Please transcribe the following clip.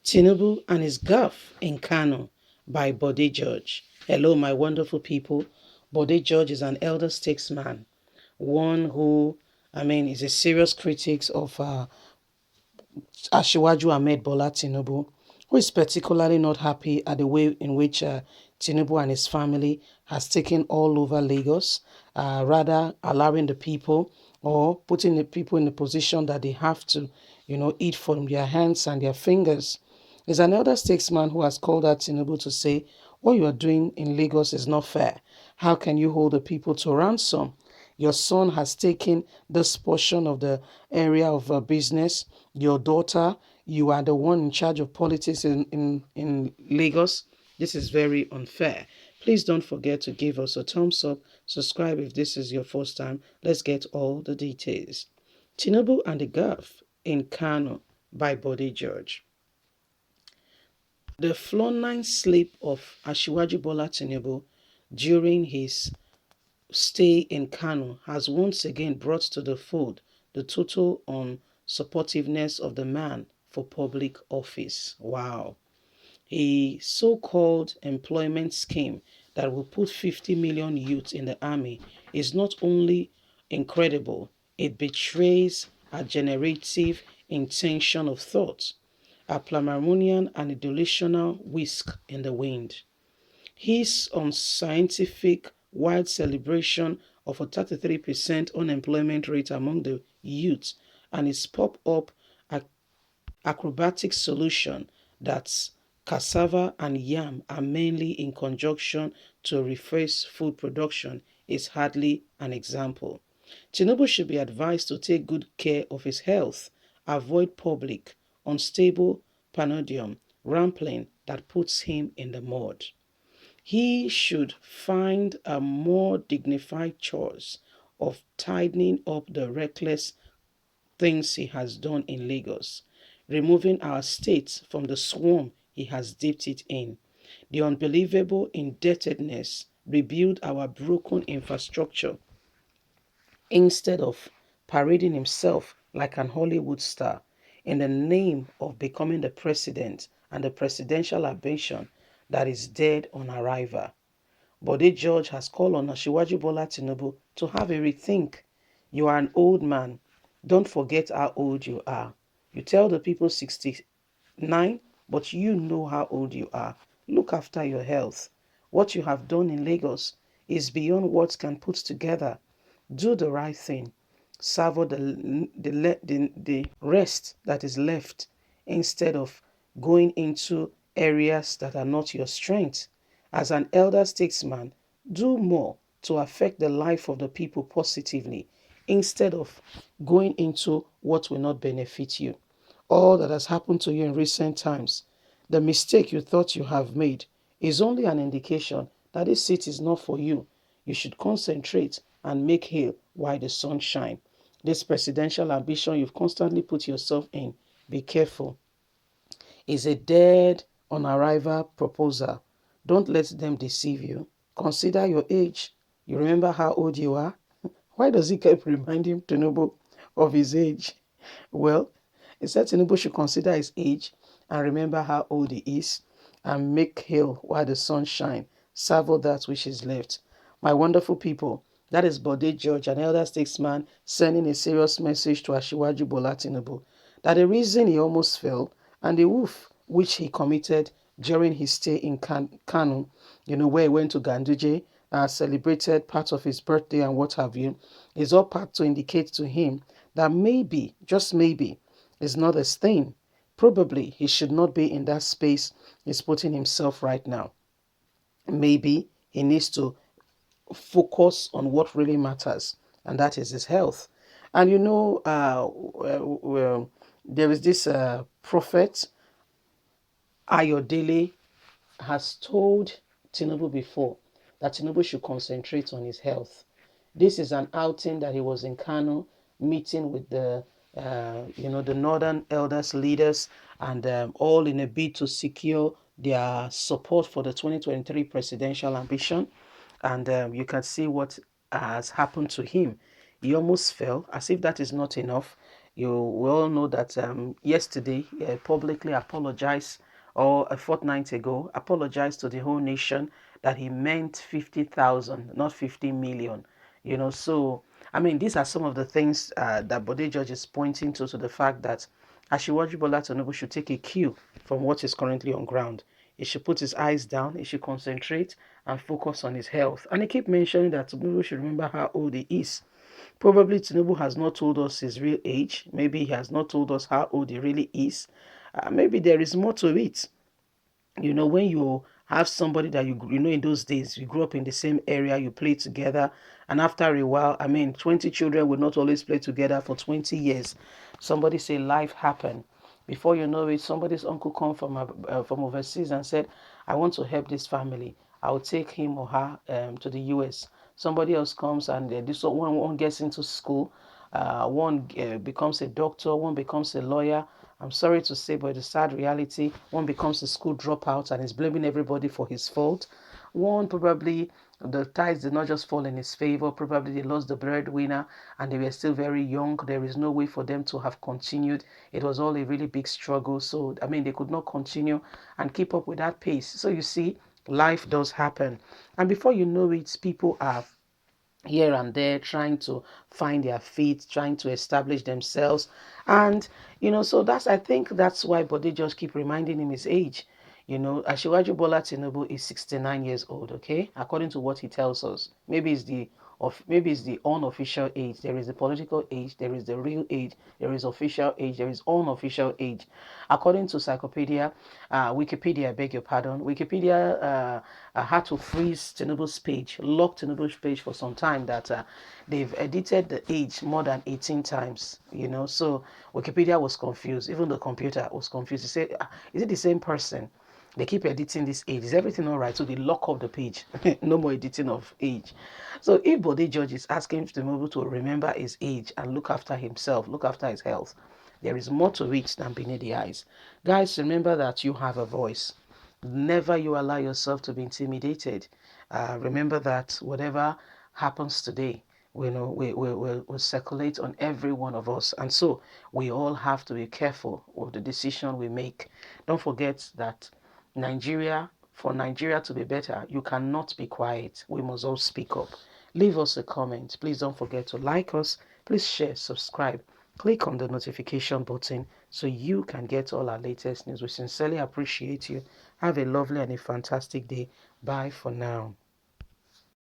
Tinubu and his Graffe in Kano by Bode George. Hello, my wonderful people. Bode George is an elder statesman, one who, is a serious critic of Asiwaju Ahmed Bola Tinubu, who is particularly not happy at the way in which Tinubu and his family has taken all over Lagos, rather allowing the people or putting the people in the position that they have to, eat from their hands and their fingers. There's an elder statesman who has called out Tinubu to say, what you are doing in Lagos is not fair. How can you hold the people to ransom? Your son has taken this portion of the area of business. Your daughter, you are the one in charge of politics in Lagos. This is very unfair. Please don't forget to give us a thumbs up, subscribe if this is your first time. Let's get all the details. Tinubu and the Graffe in Kano by Bode George. The floor-9 sleep of Asiwaju Bola Tinubu during his stay in Kano has once again brought to the fold the total unsupportiveness of the man for public office. Wow. A so-called employment scheme that will put 50 million youths in the army is not only incredible, it betrays a generative intention of thought, a Plamharmonian and a delusional whisk in the wind. His unscientific wild celebration of a 33% unemployment rate among the youth and his pop-up acrobatic solution that cassava and yam are mainly in conjunction to rephrase food production is hardly an example. Tinubu should be advised to take good care of his health, avoid public, unstable palladium, rambling that puts him in the mud. He should find a more dignified choice of tidying up the reckless things he has done in Lagos, removing our state from the swarm he has dipped it in, the unbelievable indebtedness, rebuild our broken infrastructure, instead of parading himself like an Hollywood star in the name of becoming the president and the presidential ambition that is dead on arrival. Bode George has called on Asiwaju Bola Tinubu to have a rethink. You are an old man. Don't forget how old you are. You tell the people 69, but you know how old you are. Look after your health. What you have done in Lagos is beyond words can put together. Do the right thing. Savour the rest that is left instead of going into areas that are not your strength. As an elder statesman, do more to affect the life of the people positively instead of going into what will not benefit you. All that has happened to you in recent times, the mistake you thought you have made, is only an indication that this seat is not for you. You should concentrate and make hay while the sun shines. This presidential ambition you've constantly put yourself in, be careful, is a dead on arrival proposal. Don't let them deceive you. Consider your age. You remember how old you are? Why does he keep reminding Tinubu of his age? Well, he said Tinubu should consider his age and remember how old he is and make hay while the sun shines. Savour that which is left. My wonderful people, that is Bode George, an elder statesman, sending a serious message to Asiwaju Bola Tinubu that the reason he almost fell and the wolf which he committed during his stay in Kano, where he went to Ganduje, celebrated part of his birthday and what have you, is all part to indicate to him that maybe, just maybe, is not his thing. Probably he should not be in that space he's putting himself right now. Maybe he needs to focus on what really matters, and that is his health. And there is this prophet, Ayodele, has told Tinubu before that Tinubu should concentrate on his health. This is an outing that he was in Kano, meeting with the northern elders, leaders, and all in a bid to secure their support for the 2023 presidential ambition. And you can see what has happened to him. He almost fell, as if that is not enough. You we all know that yesterday publicly apologized, or a fortnight ago apologized to the whole nation that he meant 50,000, not 50 million. So I mean, these are some of the things that Bode George is pointing to the fact that Asiwaju Bola Tinubu should take a cue from what is currently on ground. He should put his eyes down, he should concentrate and focus on his health. And he keep mentioning that Tinubu should remember how old he is. Probably Tinubu has not told us his real age. Maybe he has not told us how old he really is. Maybe there is more to it. When you have somebody that in those days, you grew up in the same area, you play together, and after a while, I mean, 20 children will not always play together for 20 years. Somebody say life happened. Before you know it, somebody's uncle come from overseas and said, I want to help this family. I'll take him or her to the US. Somebody else comes and this one gets into school. One becomes a doctor, one becomes a lawyer. I'm sorry to say, but the sad reality, one becomes a school dropout and is blaming everybody for his fault. One probably the tides did not just fall in his favor. Probably they lost the breadwinner and they were still very young. There is no way for them to have continued. It was all a really big struggle. So, I mean, they could not continue and keep up with that pace. So, you see, life does happen. And before you know it, people are here and there trying to find their feet, trying to establish themselves. And so I think that's why Bode just keep reminding him his age. Asiwaju Bola Tinubu is 69 years old, okay, according to what he tells us. Maybe it's the unofficial age. There is the political age, there is the real age, there is official age, there is unofficial age. According to Wikipedia, I beg your pardon, Wikipedia had to freeze Tinubu's page, lock Tinubu's page for some time, that they've edited the age more than 18 times, so Wikipedia was confused. Even the computer was confused. He said, is it the same person? They keep editing this age. Is everything all right? So they lock up the page. No more editing of age. So if Bode George is asking Tinubu to remember his age and look after himself, look after his health, there is more to it than beneath the eyes. Guys, remember that you have a voice. Never you allow yourself to be intimidated. Remember that whatever happens today, will circulate on every one of us. And so we all have to be careful of the decision we make. Don't forget that for Nigeria to be better, you cannot be quiet. We must all speak up. Leave us a comment. Please don't forget to like us. Please share, subscribe. Click on the notification button so you can get all our latest news. We sincerely appreciate you. Have a lovely and a fantastic day. Bye for now.